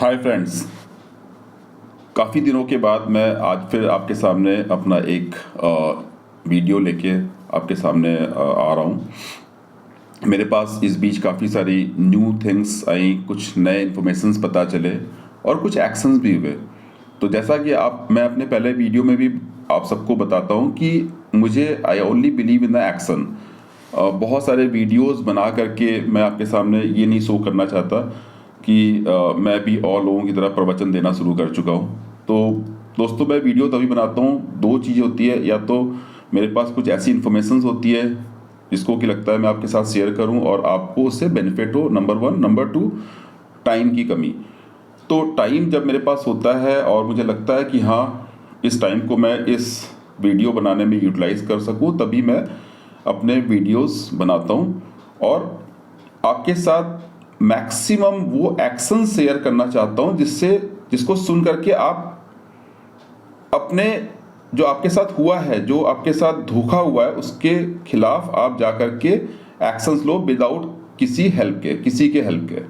Hi friends, काफ़ी दिनों के बाद मैं आज फिर आपके सामने अपना एक वीडियो लेके आपके सामने आ रहा हूँ। मेरे पास इस बीच काफ़ी सारी न्यू थिंग्स आई, कुछ नए इन्फॉर्मेशंस पता चले और कुछ एक्शंस भी हुए। तो जैसा कि मैं अपने पहले वीडियो में भी आप सबको बताता हूँ कि मुझे I only believe in the action. बहुत सारे वीडियोस बना करके मैं आपके सामने ये नहीं शो करना चाहता कि मैं भी और लोगों की तरह प्रवचन देना शुरू कर चुका हूँ। तो दोस्तों, मैं वीडियो तभी बनाता हूँ, दो चीज़ें होती है, या तो मेरे पास कुछ ऐसी इन्फॉर्मेशन होती है जिसको कि लगता है मैं आपके साथ शेयर करूं और आपको उससे बेनिफिट हो, number one. Number two, time की कमी। तो टाइम जब मेरे पास होता है और मुझे लगता है कि हाँ, इस टाइम को मैं इस वीडियो बनाने में यूटिलाइज कर सकूं, तभी मैं अपने वीडियोस बनाता हूं और आपके साथ मैक्सिमम वो एक्शन शेयर करना चाहता हूं जिसको सुन करके आप अपने जो आपके साथ हुआ है, जो आपके साथ धोखा हुआ है, उसके खिलाफ आप जा करके एक्शंस लो विदाउट किसी के हेल्प के।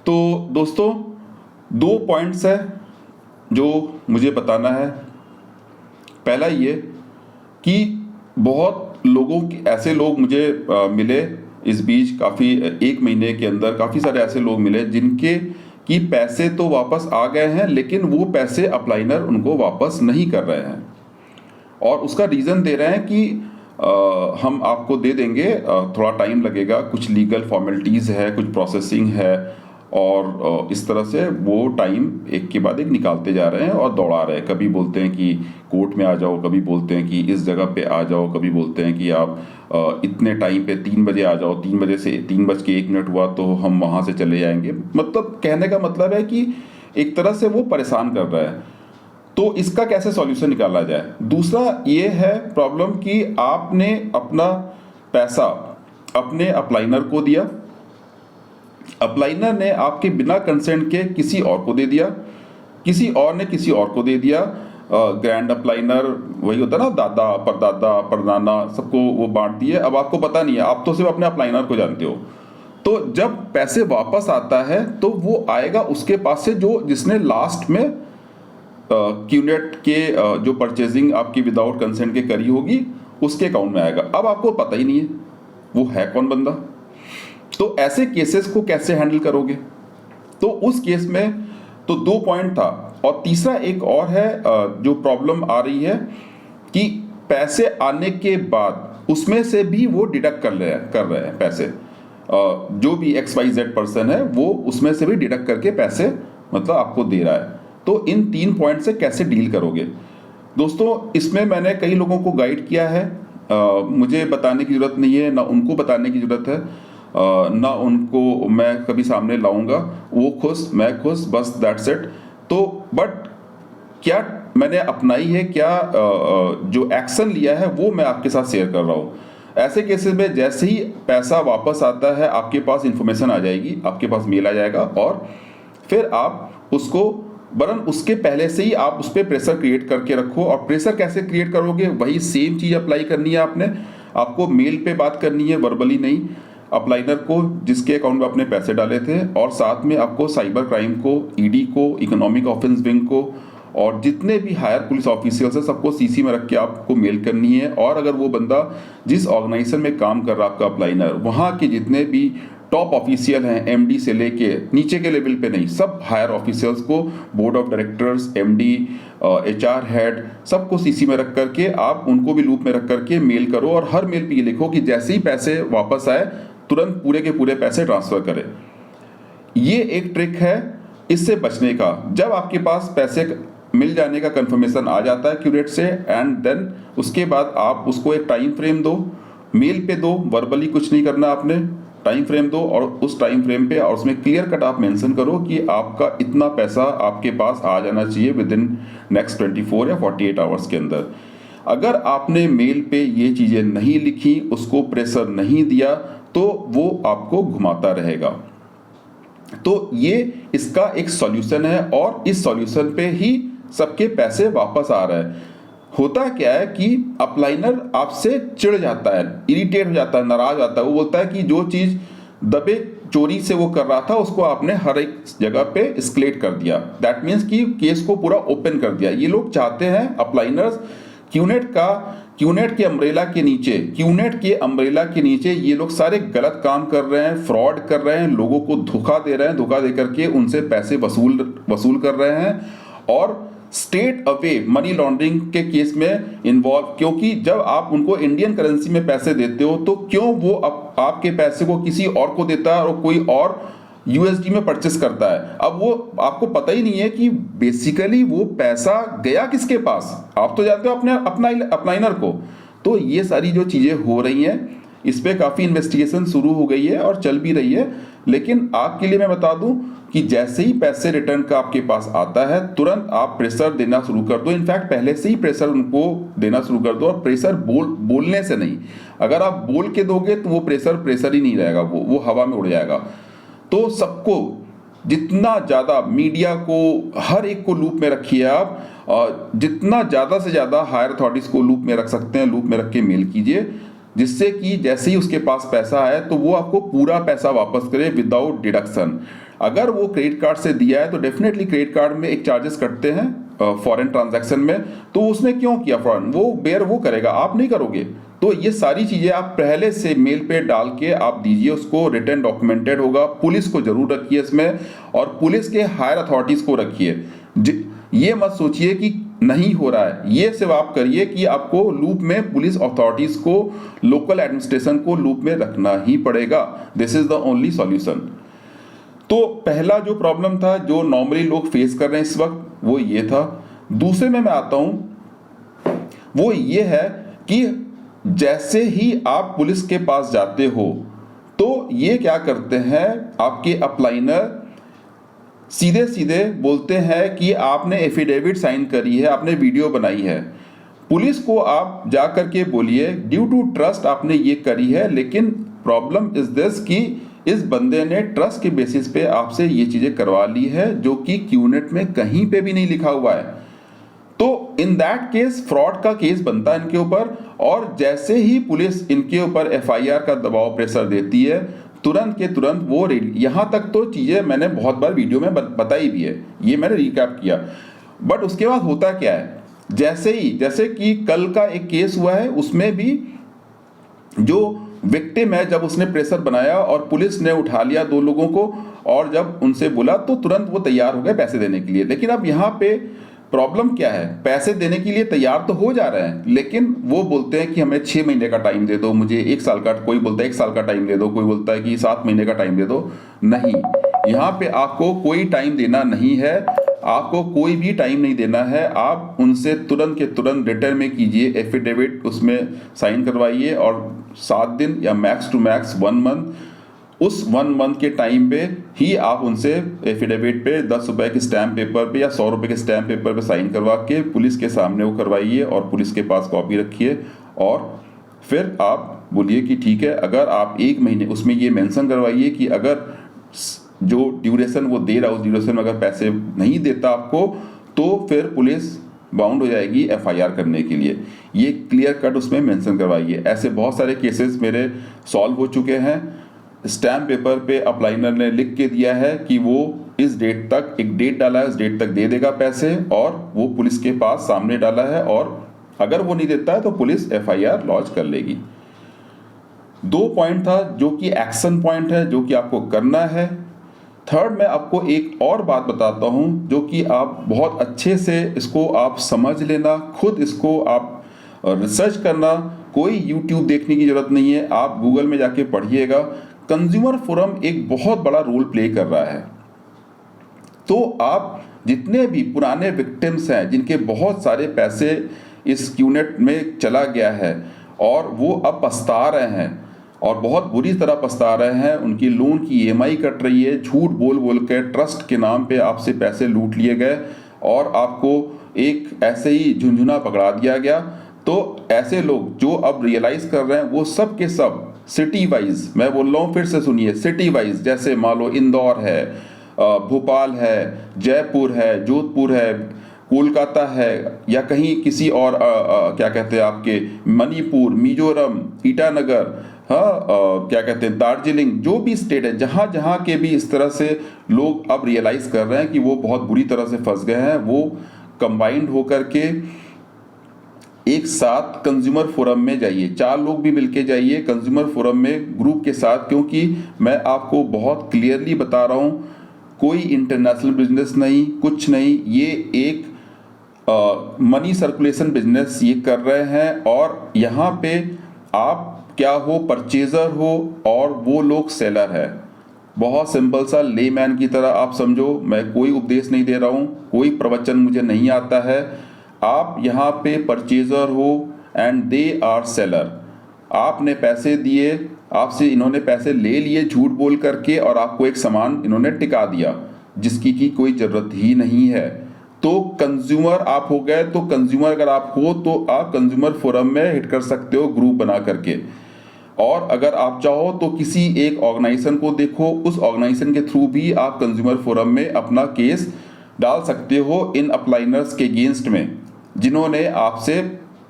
तो दोस्तों, दो पॉइंट्स है जो मुझे बताना है। पहला ये कि बहुत ऐसे लोग मुझे मिले इस बीच, काफ़ी एक महीने के अंदर काफ़ी सारे ऐसे लोग मिले जिनके कि पैसे तो वापस आ गए हैं, लेकिन वो पैसे अपलाइनर उनको वापस नहीं कर रहे हैं और उसका रीज़न दे रहे हैं कि हम आपको दे देंगे, थोड़ा टाइम लगेगा, कुछ लीगल फॉर्मेलिटीज़ है, कुछ प्रोसेसिंग है और इस तरह से वो टाइम एक के बाद एक निकालते जा रहे हैं और दौड़ा रहे हैं। कभी बोलते हैं कि कोर्ट में आ जाओ, कभी बोलते हैं कि इस जगह पे आ जाओ, कभी बोलते हैं कि आप इतने टाइम पे 3 बजे आ जाओ, 3 बजे से 3:01 हुआ तो हम वहाँ से चले जाएंगे। मतलब कहने का मतलब है कि एक तरह से वो परेशान कर रहा है। तो इसका कैसे सॉल्यूशन निकाला जाए। दूसरा ये है प्रॉब्लम कि आपने अपना पैसा अपने अपलाइनर को दिया, अपलाइनर ने आपके बिना कंसेंट के किसी और को दे दिया, किसी और ने किसी और को दे दिया। ग्रैंड अपलाइनर वही होता है ना, दादा परदादा परनाना सबको वो बांट दिए। अब आपको पता नहीं है, आप तो सिर्फ अपने अपलाइनर को जानते हो। तो जब पैसे वापस आता है तो वो आएगा उसके पास से जो जिसने लास्ट में क्यूनेट के जो परचेजिंग आपकी विदाउट कंसेंट के करी होगी, उसके अकाउंट में आएगा। अब आपको पता ही नहीं है वो है कौन बंदा। तो ऐसे केसेस को कैसे हैंडल करोगे। तो उस केस में तो दो पॉइंट था और तीसरा एक और है जो प्रॉब्लम आ रही है कि पैसे आने के बाद उसमें से भी वो डिडक्ट कर रहे हैं पैसे। जो भी XYZ पर्सन है वो उसमें से भी डिडक्ट करके पैसे मतलब आपको दे रहा है। तो इन 3 पॉइंट से कैसे डील करोगे। दोस्तों, इसमें मैंने कई लोगों को गाइड किया है। मुझे बताने की ज़रूरत नहीं है, ना उनको बताने की ज़रूरत है, ना उनको मैं कभी सामने लाऊंगा। वो खुश, मैं खुश, बस दैट्स इट। तो बट क्या मैंने अपनाई है, क्या जो एक्शन लिया है वो मैं आपके साथ शेयर कर रहा हूँ। ऐसे केसेस में जैसे ही पैसा वापस आता है, आपके पास इंफॉर्मेशन आ जाएगी, आपके पास मेल आ जाएगा और फिर आप उसको वरन उसके पहले से ही आप उस पर प्रेशर क्रिएट करके रखो। और प्रेशर कैसे क्रिएट करोगे, वही सेम चीज़ अप्लाई करनी है आपको मेल पे बात करनी है, वर्बली नहीं। अपलाइनर को जिसके अकाउंट में आपने पैसे डाले थे, और साथ में आपको साइबर क्राइम को, ईडी को, इकोनॉमिक ऑफेंस विंग को और जितने भी हायर पुलिस ऑफिसर्स हैं सबको सीसी में रख के आपको मेल करनी है। और अगर वो बंदा जिस ऑर्गेनाइजेशन में काम कर रहा है आपका अपलाइनर, वहाँ के जितने भी टॉप ऑफिशियल हैं, एमडी से लेके नीचे के लेवल पे नहीं, सब हायर ऑफिसर्स को, board of directors, MD, HR head, सबको सीसी में रख करके आप उनको भी लूप में रख करके मेल करो। और हर मेल पे ये लिखो कि जैसे ही पैसे वापस आए तुरंत पूरे के पूरे पैसे ट्रांसफर करें। ये एक ट्रिक है इससे बचने का। जब आपके पास पैसे मिल जाने का कंफर्मेशन आ जाता है क्यूरेट से, एंड देन उसके बाद आप उसको एक टाइम फ्रेम दो, मेल पे दो, वर्बली कुछ नहीं करना, आपने टाइम फ्रेम दो और उस टाइम फ्रेम पे और उसमें क्लियर कट आप मेंशन करो कि आपका इतना पैसा आपके पास आ जाना चाहिए विद इन नेक्स्ट 24 या 48 आवर्स के अंदर। अगर आपने मेल पे ये चीज़ें नहीं लिखी, उसको प्रेशर नहीं दिया, तो वो आपको घुमाता रहेगा। तो ये इसका एक सॉल्यूशन है और इस सॉल्यूशन पे ही सबके पैसे वापस आ रहे हैं। होता क्या है कि अपलाइनर आपसे चिढ़ जाता है, इरिटेट हो जाता है, नाराज आता है। वो बोलता है कि जो चीज़ दबे चोरी से वो कर रहा था उसको आपने हर एक जगह पे एस्केलेट कर दिया। दैट मीन्स कि केस को पूरा ओपन कर दिया। ये लोग चाहते हैं अपलाइनर्स क्यूनेट के अम्ब्रेला के नीचे ये लोग सारे गलत काम कर रहे हैं, फ्रॉड कर रहे हैं, लोगों को धोखा दे रहे हैं, धोखा दे करके उनसे पैसे वसूल कर रहे हैं और स्टेट अवे मनी लॉन्ड्रिंग के केस में इन्वॉल्व। क्योंकि जब आप उनको इंडियन करेंसी में पैसे देते हो तो क्यों वो आपके पैसे को किसी और को देता है और कोई और यूएसडी में परचेस करता है। अब वो आपको पता ही नहीं है कि बेसिकली वो पैसा गया किसके पास। आप तो जानते हो अपना अपलाइनर को। तो ये सारी जो चीजें हो रही हैं इस पे काफी इन्वेस्टिगेशन शुरू हो गई है और चल भी रही है। लेकिन आपके लिए मैं बता दूं कि जैसे ही पैसे रिटर्न का आपके पास आता है तुरंत आप प्रेशर देना शुरू कर दो। इनफैक्ट पहले से ही प्रेशर उनको देना शुरू कर दो। और प्रेशर बोलने से नहीं, अगर आप बोल के दोगे तो वो प्रेशर ही नहीं रहेगा, वो हवा में उड़ जाएगा। तो सबको जितना ज़्यादा मीडिया को हर एक को लूप में रखिए आप, और जितना ज़्यादा से ज़्यादा हायर अथॉरिटीज़ को लूप में रख सकते हैं लूप में रख के मेल कीजिए, जिससे कि जैसे ही उसके पास पैसा है तो वो आपको पूरा पैसा वापस करे विदाउट डिडक्शन। अगर वो क्रेडिट कार्ड से दिया है तो डेफिनेटली क्रेडिट कार्ड में एक चार्जेस कटते हैं फॉरेन ट्रांजैक्शन में, तो उसने क्यों किया फॉरेन वो बेयर वो करेगा, आप नहीं करोगे। तो ये सारी चीज़ें आप पहले से मेल पे डाल के आप दीजिए, उसको रिटर्न डॉक्यूमेंटेड होगा। पुलिस को जरूर रखिए इसमें, और पुलिस के हायर अथॉरिटीज़ को रखिए। ये मत सोचिए कि नहीं हो रहा है, ये सिर्फ आप करिए कि आपको लूप में पुलिस अथॉरिटीज़ को, लोकल एडमिनिस्ट्रेशन को लूप में रखना ही पड़ेगा। This is the only solution. तो पहला जो प्रॉब्लम था जो नॉर्मली लोग फेस कर रहे हैं इस वक्त वो ये था। दूसरे में मैं आता हूं, वो ये है कि जैसे ही आप पुलिस के पास जाते हो तो ये क्या करते हैं, आपके अपलाइनर सीधे सीधे बोलते हैं कि आपने एफिडेविट साइन करी है, आपने वीडियो बनाई है। पुलिस को आप जा करके बोलिए ड्यू टू ट्रस्ट आपने ये करी है, लेकिन प्रॉब्लम इज दिस कि इस बंदे ने ट्रस्ट के बेसिस पे आपसे ये चीजें करवा ली है जो कि क्यूनेट में कहीं पे भी नहीं लिखा हुआ है। तो इन दैट केस फ्रॉड का केस बनता है इनके ऊपर, और जैसे ही पुलिस इनके ऊपर एफआईआर का दबाव प्रेशर देती है तुरंत के तुरंत वो यहाँ तक तो चीजें मैंने बहुत बार वीडियो में बताई भी है, ये मैंने रिकैप किया। बट उसके बाद होता क्या है, जैसे कि कल का एक केस हुआ है, उसमें भी जो विक्टिम है जब उसने प्रेशर बनाया और पुलिस ने उठा लिया 2 लोगों को, और जब उनसे बोला तो तुरंत वो तैयार हो गए पैसे देने के लिए। लेकिन अब यहाँ पे प्रॉब्लम क्या है, पैसे देने के लिए तैयार तो हो जा रहे हैं, लेकिन वो बोलते हैं कि हमें 6 महीने का टाइम दे दो, मुझे 1 साल का, कोई बोलता है 1 साल का टाइम दे दो, कोई बोलता है कि 7 महीने का टाइम दे दो। नहीं, यहाँ पे आपको कोई टाइम देना नहीं है, आपको कोई भी टाइम नहीं देना है। आप उनसे तुरंत के तुरंत रिटर्न में कीजिए एफिडेविट, उसमें साइन करवाइए, और 7 दिन या मैक्स टू मैक्स 1 मंथ, उस 1 मंथ के टाइम पे ही आप उनसे एफिडेविट पे 10 रुपए के स्टैम्प पेपर पे या 100 रुपए के स्टैम्प पेपर पे साइन करवा के पुलिस के सामने वो करवाइए, और पुलिस के पास कॉपी रखिए। और फिर आप बोलिए कि ठीक है, अगर आप 1 महीने, उसमें ये मेंशन करवाइए कि अगर जो ड्यूरेशन वो दे रहा है उस ड्यूरेशन में अगर पैसे नहीं देता आपको तो फिर पुलिस बाउंड हो जाएगी एफआईआर करने के लिए। ये क्लियर कट उसमें मेंशन करवाइए। ऐसे बहुत सारे केसेस मेरे सॉल्व हो चुके हैं। स्टैम्प पेपर पे अपलाइनर ने लिख के दिया है कि वो इस डेट तक, एक डेट डाला है, इस डेट तक दे देगा पैसे, और वो पुलिस के पास सामने डाला है, और अगर वो नहीं देता है तो पुलिस एफआईआर लॉन्च कर लेगी। 2 पॉइंट था जो कि एक्शन पॉइंट है, जो कि आपको करना है। थर्ड, मैं आपको एक और बात बताता हूं जो कि आप बहुत अच्छे से इसको आप समझ लेना, खुद इसको आप रिसर्च करना, कोई यूट्यूब देखने की जरूरत नहीं है, आप गूगल में जाके पढ़िएगा। कंज्यूमर फोरम एक बहुत बड़ा रोल प्ले कर रहा है। तो आप जितने भी पुराने विक्टिम्स हैं जिनके बहुत सारे पैसे इस क्यूनेट में चला गया है और वो अब पछता रहे हैं और बहुत बुरी तरह पछता रहे हैं, उनकी लोन की ईएमआई कट रही है, झूठ बोल बोल के ट्रस्ट के नाम पे आपसे पैसे लूट लिए गए और आपको एक ऐसे ही झुंझुना पकड़ा दिया गया। तो ऐसे लोग जो अब रियलाइज कर रहे हैं वो सब के सब सिटी वाइज, मैं बोल रहा हूँ फिर से सुनिए, सिटी वाइज, जैसे मान लो इंदौर है, भोपाल है, जयपुर है, जोधपुर है, कोलकाता है, या कहीं किसी और क्या कहते हैं आपके मणिपुर, मिजोरम, ईटानगर, हाँ, क्या कहते हैं, दार्जिलिंग, जो भी स्टेट है, जहाँ जहाँ के भी इस तरह से लोग अब रियलाइज कर रहे हैं कि वो बहुत बुरी तरह से फंस गए हैं, वो कंबाइंड होकर के एक साथ कंज्यूमर फोरम में जाइए, 4 लोग भी मिलके जाइए कंज्यूमर फोरम में ग्रुप के साथ, क्योंकि मैं आपको बहुत क्लियरली बता रहा हूँ, कोई इंटरनेशनल बिजनेस नहीं, कुछ नहीं, ये एक मनी सर्कुलेशन बिजनेस ये कर रहे हैं। और यहाँ पे आप क्या हो, परचेजर हो और वो लोग सेलर है। बहुत सिंपल सा लेमैन की तरह आप समझो, मैं कोई उपदेश नहीं दे रहा हूँ, कोई प्रवचन मुझे नहीं आता है। आप यहाँ पे परचेजर हो एंड दे आर सेलर। आपने पैसे दिए, आपसे इन्होंने पैसे ले लिए झूठ बोल करके, और आपको एक सामान इन्होंने टिका दिया जिसकी की कोई ज़रूरत ही नहीं है। तो कंज्यूमर आप हो गए, तो कंज्यूमर अगर आप हो तो आप कंज्यूमर फोरम में हिट कर सकते हो ग्रुप बना करके। और अगर आप चाहो तो किसी एक ऑर्गेनाइजेशन को देखो, उस ऑर्गेनाइजेशन के थ्रू भी आप कंज्यूमर फोरम में अपना केस डाल सकते हो इन अपलाइनर्स के अगेंस्ट में, जिन्होंने आपसे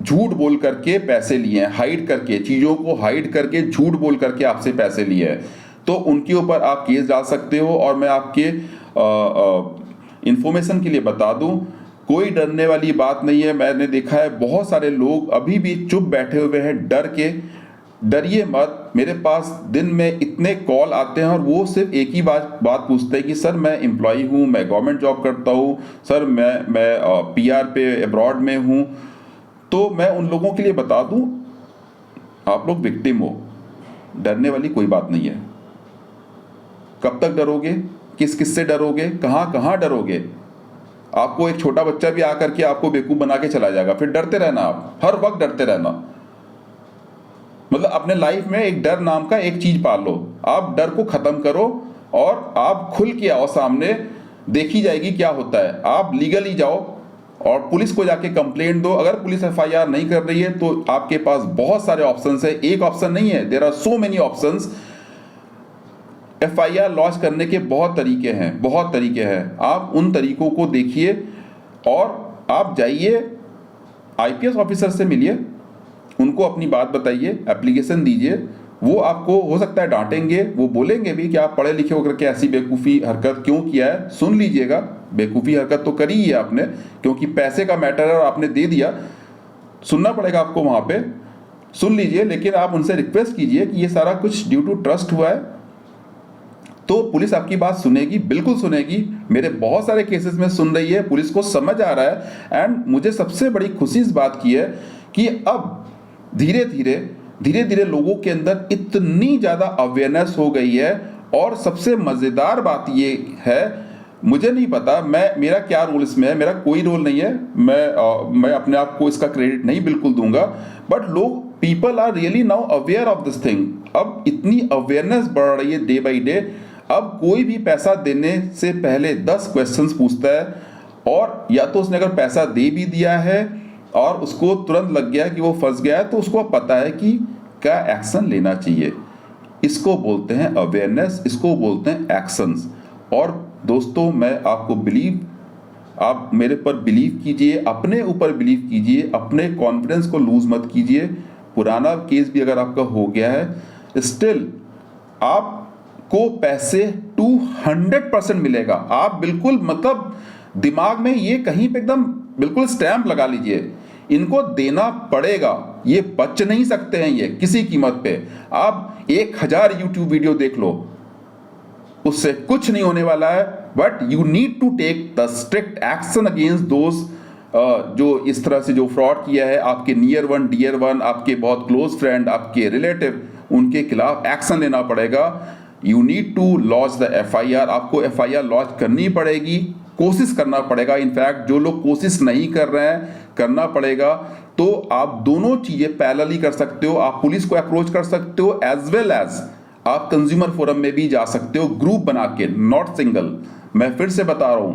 झूठ बोल करके पैसे लिए हैं, हाइड करके, चीज़ों को हाइड करके, झूठ बोल करके आपसे पैसे लिए हैं। तो उनके ऊपर आप केस डाल सकते हो। और मैं आपके इंफॉर्मेशन के लिए बता दूं, कोई डरने वाली बात नहीं है। मैंने देखा है बहुत सारे लोग अभी भी चुप बैठे हुए हैं डर के। डरिए मत, मेरे पास दिन में इतने कॉल आते हैं और वो सिर्फ एक ही बात पूछते हैं कि सर मैं एम्प्लॉय हूँ, मैं गवर्नमेंट जॉब करता हूँ, सर मैं पीआर पे अब्रॉड में हूँ। तो मैं उन लोगों के लिए बता दूँ, आप लोग विक्टिम हो, डरने वाली कोई बात नहीं है। कब तक डरोगे, किस किस से डरोगे, कहाँ कहाँ डरोगे? आपको एक छोटा बच्चा भी आकर के आपको बेवकूफ़ बना के चला जाएगा, फिर डरते रहना, आप हर वक्त डरते रहना। मतलब अपने लाइफ में एक डर नाम का एक चीज पाल लो, आप डर को खत्म करो और आप खुल के आओ सामने, देखी जाएगी क्या होता है। आप लीगली जाओ और पुलिस को जाके कंप्लेंट दो। अगर पुलिस एफआईआर नहीं कर रही है तो आपके पास बहुत सारे ऑप्शंस है, एक ऑप्शन नहीं है, there are so many options. FIR launch करने के बहुत तरीके हैं, बहुत तरीके हैं। आप उन तरीकों को देखिए और आप जाइए आईपीएस ऑफिसर से मिलिए, उनको अपनी बात बताइए, एप्लीकेशन दीजिए। वो आपको हो सकता है डांटेंगे, वो बोलेंगे भी कि आप पढ़े लिखे होकर के ऐसी बेवकूफ़ी हरकत क्यों किया है। सुन लीजिएगा, बेवकूफ़ी हरकत तो करी ही है आपने, क्योंकि पैसे का मैटर है और आपने दे दिया, सुनना पड़ेगा आपको वहाँ पे, सुन लीजिए। लेकिन आप उनसे रिक्वेस्ट कीजिए कि ये सारा कुछ ड्यू टू ट्रस्ट हुआ है, तो पुलिस आपकी बात सुनेगी, बिल्कुल सुनेगी। मेरे बहुत सारे केसेस में सुन रही है, पुलिस को समझ आ रहा है। एंड मुझे सबसे बड़ी खुशी इस बात की है कि अब धीरे धीरे लोगों के अंदर इतनी ज़्यादा अवेयरनेस हो गई है। और सबसे मज़ेदार बात ये है, मुझे नहीं पता मेरा क्या रोल इसमें है, मेरा कोई रोल नहीं है, मैं अपने आप को इसका क्रेडिट नहीं बिल्कुल दूंगा, बट लोग, people are really now aware of this thing. अब इतनी अवेयरनेस बढ़ रही है डे बाई डे। अब कोई भी पैसा देने से पहले 10 क्वेश्चंस पूछता है, और या तो उसने अगर पैसा दे भी दिया है और उसको तुरंत लग गया कि वो फंस गया है, तो उसको पता है कि क्या एक्शन लेना चाहिए। इसको बोलते हैं अवेयरनेस, इसको बोलते हैं एक्शंस। और दोस्तों, मैं आपको आप मेरे पर बिलीव कीजिए, अपने ऊपर बिलीव कीजिए, अपने कॉन्फिडेंस को लूज मत कीजिए। पुराना केस भी अगर आपका हो गया है, स्टिल आपको पैसे 200% मिलेगा। आप बिल्कुल, मतलब दिमाग में ये कहीं पे एकदम बिल्कुल स्टैंप लगा लीजिए, इनको देना पड़ेगा, ये बच नहीं सकते हैं ये किसी कीमत पे। आप 1000 यूट्यूब वीडियो देख लो, उससे कुछ नहीं होने वाला है। But you need to take the strict action against those जो इस तरह से जो फ्रॉड किया है, आपके नियर वन डियर वन, आपके बहुत क्लोज फ्रेंड, आपके रिलेटिव, उनके खिलाफ एक्शन लेना पड़ेगा। You need to launch the FIR, आपको एफआईआर लॉन्च करनी पड़ेगी, कोशिश करना पड़ेगा। इनफैक्ट जो लोग कोशिश नहीं कर रहे हैं, करना पड़ेगा। तो आप दोनों चीजें पैरेलली कर सकते हो, आप पुलिस को अप्रोच कर सकते हो, एज वेल एज आप कंज्यूमर फोरम में भी जा सकते हो ग्रुप बना के, नॉट सिंगल। मैं फिर से बता रहा हूं,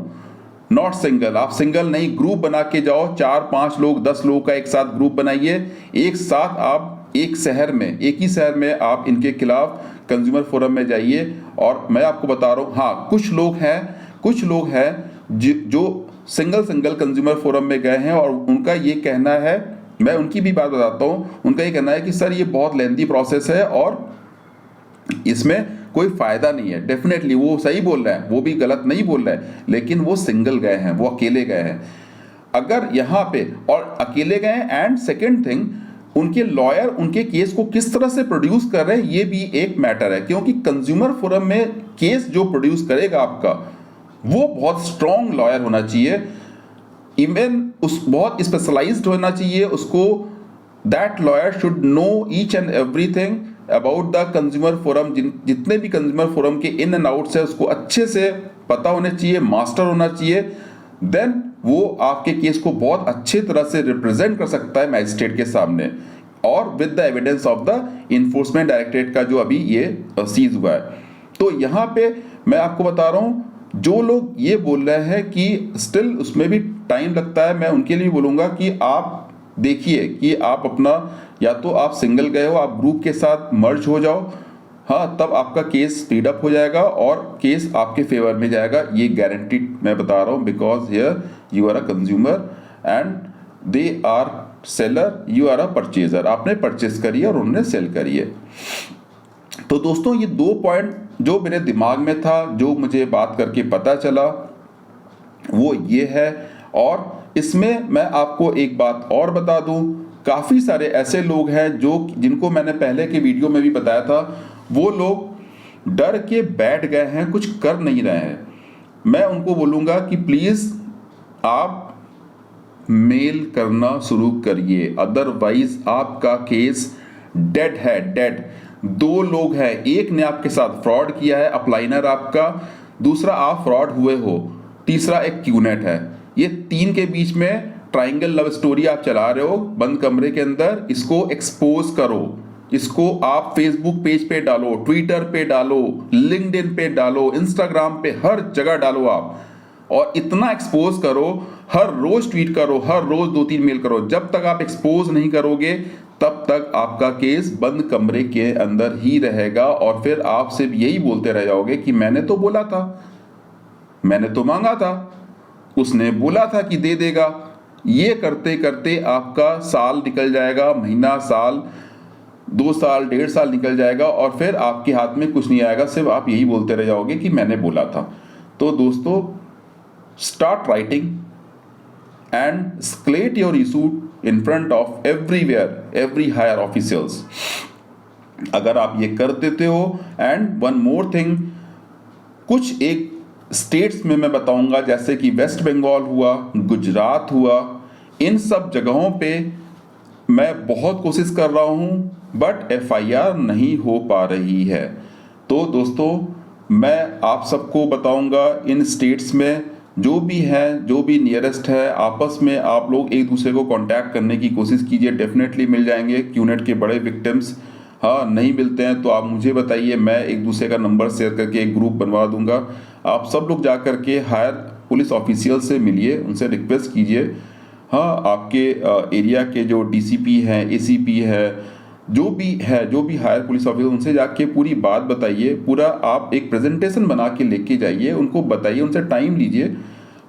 नॉट सिंगल, आप सिंगल नहीं, ग्रुप बना के जाओ, 4-5 लोग 10 लोग का एक साथ ग्रुप बनाइए, एक साथ आप एक शहर में, एक ही शहर में आप इनके खिलाफ कंज्यूमर फोरम में जाइए। और मैं आपको बता रहा हूँ, हाँ कुछ लोग हैं जो सिंगल कंज्यूमर फोरम में गए हैं और उनका ये कहना है मैं उनकी भी बात बताता हूँ। उनका ये कहना है कि सर ये बहुत लेंथी प्रोसेस है और इसमें कोई फायदा नहीं है। डेफिनेटली वो सही बोल रहा है, वो भी गलत नहीं बोल रहा है, लेकिन वो सिंगल गए हैं, वो अकेले गए हैं। अगर यहाँ पे और अकेले गए हैं, एंड सेकेंड थिंग, उनके लॉयर उनके केस को किस तरह से प्रोड्यूस कर रहे हैं ये भी एक मैटर है, क्योंकि कंज्यूमर फोरम में केस जो प्रोड्यूस करेगा आपका, वो बहुत स्ट्रॉन्ग लॉयर होना चाहिए, इवन उस बहुत स्पेशलाइज्ड होना चाहिए उसको। That lawyer should know each and everything about the consumer forum, जितने भी कंज्यूमर फोरम के इन एंड आउट्स है उसको अच्छे से पता होने चाहिए, मास्टर होना चाहिए। देन वो आपके केस को बहुत अच्छे तरह से रिप्रेजेंट कर सकता है मैजिस्ट्रेट के सामने, और with the evidence of the enforcement directorate का जो अभी ये सीज हुआ है। तो यहाँ पे मैं आपको बता रहा हूँ, जो लोग ये बोल रहे हैं कि स्टिल उसमें भी टाइम लगता है, मैं उनके लिए बोलूँगा कि आप देखिए कि आप अपना, या तो आप सिंगल गए हो, आप ग्रुप के साथ मर्ज हो जाओ, हाँ, तब आपका केस स्पीड अप हो जाएगा और केस आपके फेवर में जाएगा, ये गारंटीड मैं बता रहा हूँ। Because here you are a consumer and they are seller, you are a purchaser. आपने परचेज करी है और उन्होंने सेल करी है। तो दोस्तों ये 2 पॉइंट जो मेरे दिमाग में था, जो मुझे बात करके पता चला, वो ये है। और इसमें मैं आपको एक बात और बता दूं, काफ़ी सारे ऐसे लोग हैं जिनको मैंने पहले के वीडियो में भी बताया था, वो लोग डर के बैठ गए हैं, कुछ कर नहीं रहे हैं। मैं उनको बोलूँगा कि प्लीज़ आप मेल करना शुरू करिए, अदरवाइज आपका केस डेड है, डेड। 2 लोग हैं, एक ने आपके साथ फ्रॉड किया है, अपलाइनर आपका, दूसरा आप फ्रॉड हुए हो, तीसरा एक क्यूनेट है। ये 3 के बीच में ट्राइंगल लव स्टोरी आप चला रहे हो बंद कमरे के अंदर। इसको एक्सपोज करो, इसको आप फेसबुक पेज पे डालो, ट्विटर पे डालो, लिंक्डइन पे डालो, इंस्टाग्राम पे, हर जगह डालो आप, और इतना एक्सपोज करो, हर रोज ट्वीट करो, हर रोज 2-3 मेल करो। जब तक आप एक्सपोज नहीं करोगे तब तक आपका केस बंद कमरे के अंदर ही रहेगा, और फिर आप सिर्फ यही बोलते रह जाओगे कि मैंने तो बोला था, मैंने तो मांगा था, उसने बोला था कि दे देगा। ये करते करते आपका साल निकल जाएगा, महीना, साल, 2 साल, 1.5 साल निकल जाएगा, और फिर आपके हाथ में कुछ नहीं आएगा, सिर्फ आप यही बोलते रह जाओगे कि मैंने बोला था। तो दोस्तों, start writing and escalate your issue in front of every higher officials। अगर आप ये कर देते हो, एंड वन मोर थिंग, कुछ एक स्टेट्स में मैं बताऊंगा, जैसे कि वेस्ट बंगाल हुआ, गुजरात हुआ, इन सब जगहों पे मैं बहुत कोशिश कर रहा हूँ, बट FIR नहीं हो पा रही है। तो दोस्तों, मैं आप सबको बताऊंगा, इन स्टेट्स में जो भी है, जो भी नियरेस्ट है, आपस में आप लोग एक दूसरे को कांटेक्ट करने की कोशिश कीजिए, डेफिनेटली मिल जाएंगे क्यूनेट के बड़े विक्टिम्स। हाँ, नहीं मिलते हैं तो आप मुझे बताइए, मैं एक दूसरे का नंबर शेयर करके एक ग्रुप बनवा दूंगा। आप सब लोग जा करके हायर पुलिस ऑफिशियल से मिलिए, उनसे रिक्वेस्ट कीजिए। हाँ, आपके एरिया के जो DCP हैं, ACP है, जो भी हायर पुलिस ऑफिसर, उनसे जाके पूरी बात बताइए, पूरा आप एक प्रेजेंटेशन बना के लेके जाइए, उनको बताइए, उनसे टाइम लीजिए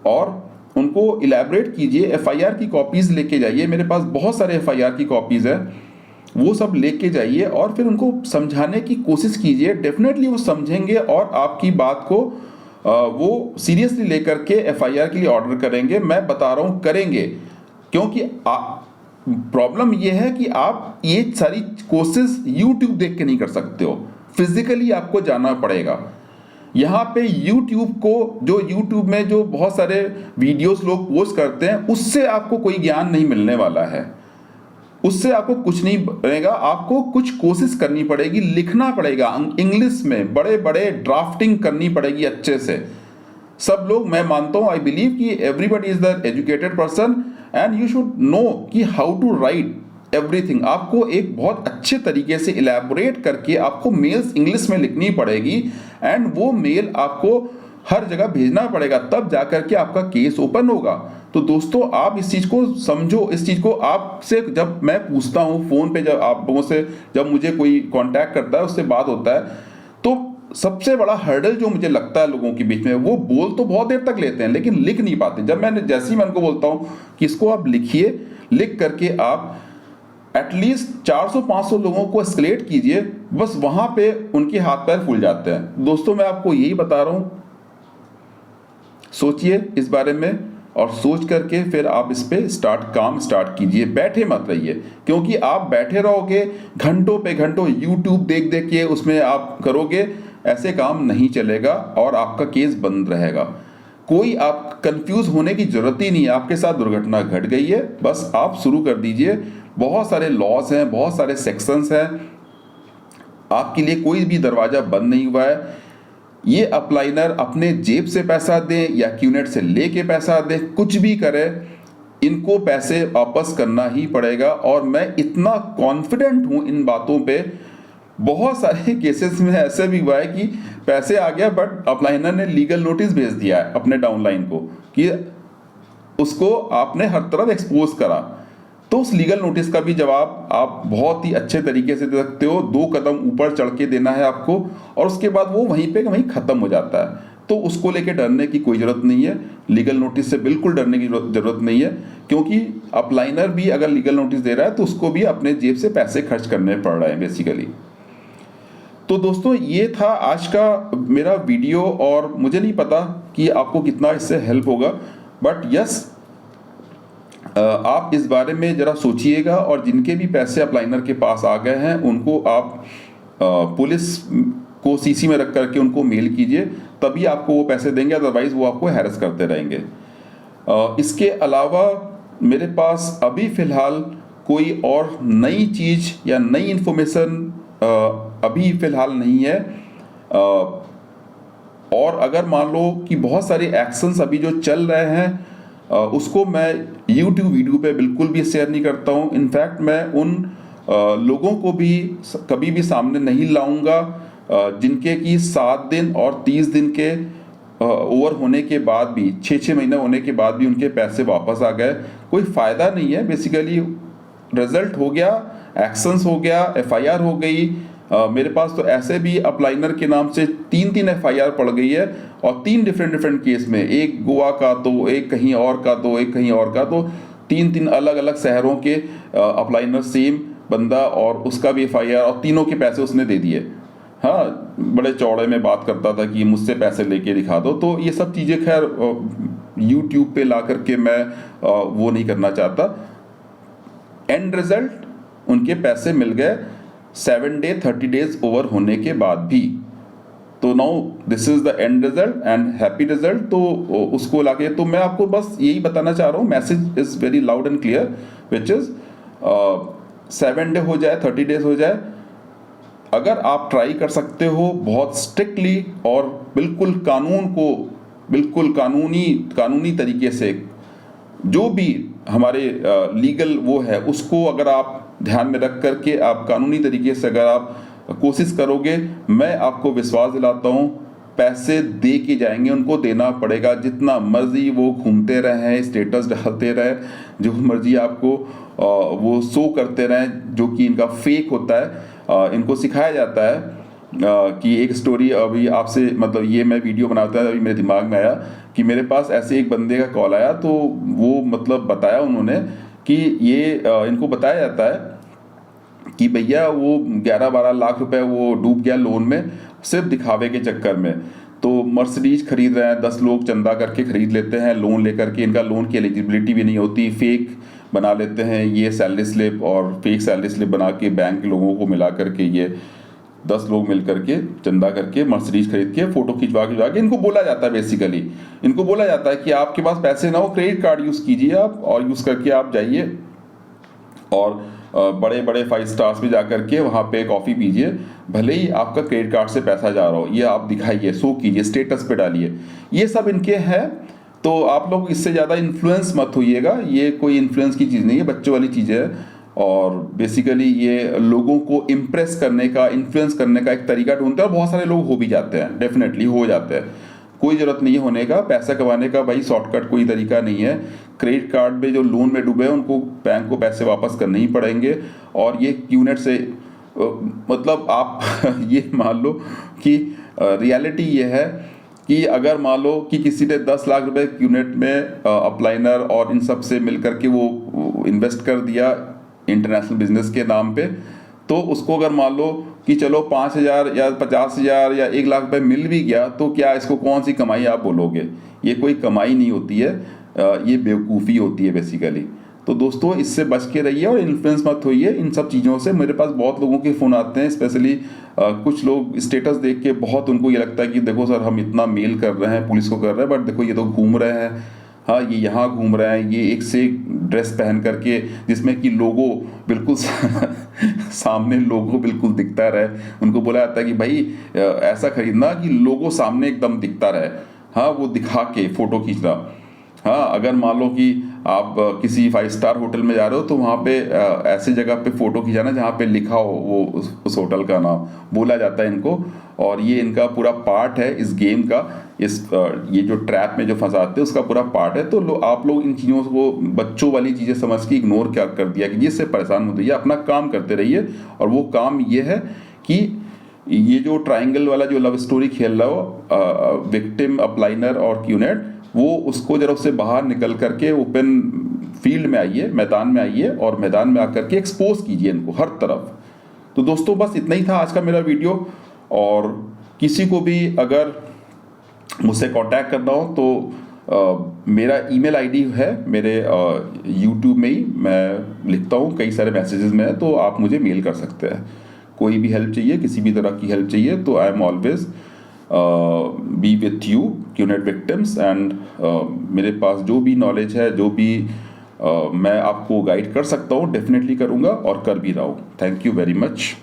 और उनको इलेबरेट कीजिए। FIR की कॉपीज़ लेके जाइए, मेरे पास बहुत सारे FIR की कॉपीज़ है, वो सब लेके जाइए और फिर उनको समझाने की कोशिश कीजिए। डेफिनेटली वो समझेंगे और आपकी बात को वो सीरियसली लेकर के FIR के लिए ऑर्डर करेंगे। मैं बता रहा हूँ, करेंगे, क्योंकि प्रॉब्लम ये है कि आप ये सारी कोशिश YouTube देख के नहीं कर सकते हो, फिजिकली आपको जाना पड़ेगा। यहाँ पे YouTube को, जो YouTube में जो बहुत सारे वीडियोस लोग पोस्ट करते हैं, उससे आपको कोई ज्ञान नहीं मिलने वाला है, उससे आपको कुछ नहीं बनेगा। आपको कुछ कोशिश करनी पड़ेगी, लिखना पड़ेगा इंग्लिश में, बड़े बड़े ड्राफ्टिंग करनी पड़ेगी अच्छे से। सब लोग, मैं मानता हूँ, आई बिलीव कि everybody is the educated person and you should know कि हाउ टू राइट एवरीथिंग। आपको एक बहुत अच्छे तरीके से इलेबोरेट करके आपको मेल्स इंग्लिश में लिखनी पड़ेगी, एंड वो मेल आपको हर जगह भेजना पड़ेगा, तब जाकर के आपका केस ओपन होगा। तो दोस्तों, आप इस चीज़ को समझो, इस चीज़ को आपसे जब मैं पूछता हूँ फ़ोन पे, जब आप लोगों से, जब मुझे कोई कांटेक्ट करता है, उससे बात होता है, तो सबसे बड़ा हर्डल जो मुझे लगता है लोगों के बीच में, वो बोल तो बहुत देर तक लेते हैं लेकिन लिख नहीं पाते। जब जैसे ही मैं उनको बोलता हूँ कि इसको आप लिखिए, लिख करके आप एटलीस्ट 400-500 लोगों को एस्केलेट कीजिए, बस वहां पे उनके हाथ पैर फूल जाते हैं। दोस्तों मैं आपको यही बता रहा हूं, सोचिए इस बारे में और सोच करके फिर आप इस पे काम स्टार्ट कीजिए, बैठे मत रहिए। क्योंकि आप बैठे रहोगे घंटों पे घंटों यूट्यूब देख देख के उसमें आप करोगे, ऐसे काम नहीं चलेगा और आपका केस बंद रहेगा। कोई आप कंफ्यूज होने की जरूरत ही नहीं है, आपके साथ दुर्घटना घट गई है, बस आप शुरू कर दीजिए। बहुत सारे लॉस हैं, बहुत सारे सेक्शंस हैं, आपके लिए कोई भी दरवाजा बंद नहीं हुआ है। ये अपलाइनर अपने जेब से पैसा दें या क्यूनेट से लेके पैसा दें, कुछ भी करें, इनको पैसे वापस करना ही पड़ेगा। और मैं इतना कॉन्फिडेंट हूं इन बातों पे, बहुत सारे केसेस में ऐसे भी हुआ है कि पैसे आ गया बट अपलाइनर ने लीगल नोटिस भेज दिया है अपने डाउनलाइन को कि उसको आपने हर तरफ एक्सपोज करा। तो उस लीगल नोटिस का भी जवाब आप बहुत ही अच्छे तरीके से दे सकते हो, 2 कदम ऊपर चढ़ के देना है आपको, और उसके बाद वो वहीं पे वहीं खत्म हो जाता है। तो उसको लेके डरने की कोई ज़रूरत नहीं है, लीगल नोटिस से बिल्कुल डरने की ज़रूरत नहीं है, क्योंकि अपलाइनर भी अगर लीगल नोटिस दे रहा है तो उसको भी अपने जेब से पैसे खर्च करने पड़ रहे हैं बेसिकली। तो दोस्तों ये था आज का मेरा वीडियो, और मुझे नहीं पता कि आपको कितना इससे हेल्प होगा, बट यस आप इस बारे में ज़रा सोचिएगा, और जिनके भी पैसे अपलाइनर के पास आ गए हैं उनको आप पुलिस को सीसी में रख करके उनको मेल कीजिए, तभी आपको वो पैसे देंगे, अदरवाइज वो आपको हैरेस करते रहेंगे। इसके अलावा मेरे पास अभी फ़िलहाल कोई और नई चीज़ या नई इन्फॉर्मेशन अभी फ़िलहाल नहीं है। और अगर मान लो कि बहुत सारे एक्शंस अभी जो चल रहे हैं उसको मैं YouTube वीडियो पे बिल्कुल भी शेयर नहीं करता हूँ। इनफैक्ट मैं उन लोगों को भी कभी भी सामने नहीं लाऊंगा जिनके कि 7 दिन और 30 दिन के ओवर होने के बाद भी, 6-6 महीने होने के बाद भी उनके पैसे वापस आ गए। कोई फ़ायदा नहीं है, बेसिकली रिजल्ट हो गया, एक्शंस हो गया, FIR हो गई। मेरे पास तो ऐसे भी अपलाइनर के नाम से 3-3 FIR पड़ गई है, और 3 डिफरेंट केस में, एक गोवा का तो, एक कहीं और का तो, एक कहीं और का तो, 3-3 अलग अलग शहरों के अपलाइनर सेम बंदा, और उसका भी FIR, और तीनों के पैसे उसने दे दिए। हाँ, बड़े चौड़े में बात करता था कि मुझसे पैसे लेके दिखा दो। तो ये सब चीज़ें खैर YouTube पे ला करके मैं वो नहीं करना चाहता। एंड रिजल्ट उनके पैसे मिल गए 7 डे 30 डेज ओवर होने के बाद भी। तो now this is the end result and happy result. तो उसको लाके तो मैं आपको बस यही बताना चाह रहा हूँ, message is very loud and clear, which is 7 day हो जाए 30 डेज हो जाए, अगर आप ट्राई कर सकते हो बहुत स्ट्रिक्टली और बिल्कुल कानून को बिल्कुल कानूनी तरीके से, जो भी हमारे लीगल वो है उसको अगर आप ध्यान में रख करके आप कानूनी तरीके से अगर आप कोशिश करोगे, मैं आपको विश्वास दिलाता हूँ पैसे दे के जाएंगे। उनको देना पड़ेगा, जितना मर्जी वो घूमते रहें, स्टेटस डालते रहें, जो मर्जी आपको वो शो करते रहें, जो कि इनका फेक होता है। इनको सिखाया जाता है कि एक स्टोरी अभी आपसे, मतलब ये मैं वीडियो बनाता है अभी मेरे दिमाग में आया कि मेरे पास ऐसे एक बंदे का कॉल आया, तो वो मतलब बताया उन्होंने कि ये इनको बताया जाता है कि भैया वो 11-12 लाख रुपए वो डूब गया लोन में, सिर्फ दिखावे के चक्कर में। तो मर्सिडीज खरीद रहे हैं, 10 लोग चंदा करके खरीद लेते हैं लोन लेकर के, इनका लोन की एलिजिबिलिटी भी नहीं होती, फेक बना लेते हैं ये सैलरी स्लिप, और फेक सैलरी स्लिप बना के बैंक के लोगों को मिला करके ये 10 लोग मिल करके चंदा करके मर्सिडीज खरीद के फोटो खिंचवा के इनको बोला जाता है, बेसिकली इनको बोला जाता है कि आपके पास पैसे ना हो, क्रेडिट कार्ड यूज़ कीजिए आप, और यूज़ करके आप जाइए और बड़े बड़े 5 स्टार्स में जा करके वहाँ पे कॉफ़ी पीजिए, भले ही आपका क्रेडिट कार्ड से पैसा जा रहा हो, ये आप दिखाइए, शो कीजिए, स्टेटस पे डालिए। ये सब इनके हैं। तो आप लोग इससे ज़्यादा इन्फ्लुएंस मत होइएगा, ये कोई इन्फ्लुएंस की चीज़ नहीं है, बच्चों वाली चीज़ें है। और बेसिकली ये लोगों को इम्प्रेस करने का, इन्फ्लुएंस करने का एक तरीका ढूंढते हैं, और बहुत सारे लोग हो भी जाते हैं, डेफिनेटली हो जाते हैं, कोई ज़रूरत नहीं होने का। पैसा कमाने का भाई शॉर्टकट कोई तरीका नहीं है। क्रेडिट कार्ड में जो लोन में डूबे हैं उनको बैंक को पैसे वापस करने ही पड़ेंगे। और ये क्यूनेट से मतलब आप ये मान लो कि रियलिटी ये है कि अगर मान लो कि किसी ने 10 लाख रुपए क्यूनेट में अपलाइनर और इन सब से मिल करके वो इन्वेस्ट कर दिया इंटरनेशनल बिजनेस के नाम पे, तो उसको अगर मान लो कि चलो 5,000 या 50,000 या 1 लाख रुपए मिल भी गया, तो क्या इसको कौन सी कमाई आप बोलोगे? ये कोई कमाई नहीं होती है, ये बेवकूफ़ी होती है बेसिकली। तो दोस्तों इससे बच के रहिए और इन्फ्लुएंस मत होइए इन सब चीज़ों से। मेरे पास बहुत लोगों के फ़ोन आते हैं, स्पेशली कुछ लोग स्टेटस देख के बहुत उनको ये लगता है कि देखो सर हम इतना मेल कर रहे हैं, पुलिस को कर रहे हैं, बट देखो ये तो घूम रहे हैं, हाँ ये यहाँ घूम रहे हैं, ये एक से एक ड्रेस पहन करके जिसमें कि लोगो बिल्कुल सामने लोगो बिल्कुल दिखता रहे। उनको बोला जाता है कि भाई ऐसा खरीदना कि लोगो सामने एकदम दिखता रहे, हाँ वो दिखा के फ़ोटो खींचना। हाँ अगर मान लो कि आप किसी 5 स्टार होटल में जा रहे हो तो वहाँ पे ऐसी जगह पे फ़ोटो खिंचाना जहाँ पे लिखा हो वो उस होटल का नाम, बोला जाता है इनको। और ये इनका पूरा पार्ट है इस गेम का, इस ये जो ट्रैप में जो फंसाते हैं उसका पूरा पार्ट है। तो आप लोग इन चीज़ों को बच्चों वाली चीज़ें समझ के इग्नोर क्या कर दिया कि इससे परेशान मत होइए, अपना काम करते रहिए। और वो काम ये है कि ये जो ट्राइंगल वाला जो लव स्टोरी खेल रहा हो विक्टिम, अपलाइनर और क्यूनेट, वो उसको जरा उससे बाहर निकल करके ओपन फील्ड में आइए, मैदान में आइए और मैदान में आकर के एक्सपोज कीजिए इनको हर तरफ। तो दोस्तों बस इतना ही था आज का मेरा वीडियो। और किसी को भी अगर मुझसे कांटेक्ट करना हो तो मेरा ईमेल आईडी है मेरे यूट्यूब में ही, मैं लिखता हूँ कई सारे मैसेजेस में है, तो आप मुझे मेल कर सकते हैं। कोई भी हेल्प चाहिए, किसी भी तरह की हेल्प चाहिए, तो I am always be with you QNet victims. And मेरे पास जो भी नॉलेज है, जो भी मैं आपको गाइड कर सकता हूँ, डेफिनेटली करूँगा और कर भी रहा हूँ। Thank you very much.